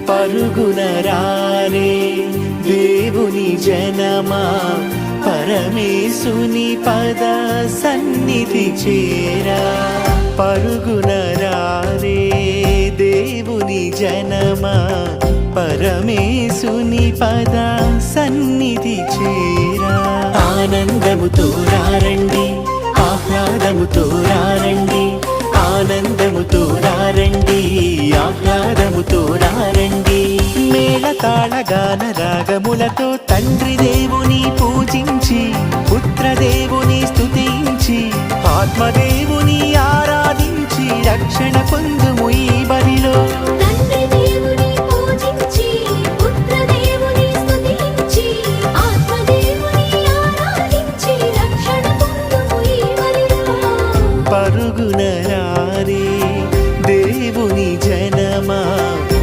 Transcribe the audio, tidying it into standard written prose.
పరుగున రారే దేవుని జనమా, పరమేశుని పద సన్నిధి చేరా. పరుగున రారే దేవుని జనమా, పరమేశుని పద సన్నిధి చేరా. ఆనందముతో రండి, ఆహ్లాదముతో రండి, ఆనందముతో రండి, ఆహ్లాదముతో రండి. మేళతాళ గాన రాగములతో తండ్రి దేవుని పూజించి, పుత్రదేవుని స్తుతించి, ఆత్మదేవుని ఆరాధించి రక్షణ పొందుము ఈ బలిలో.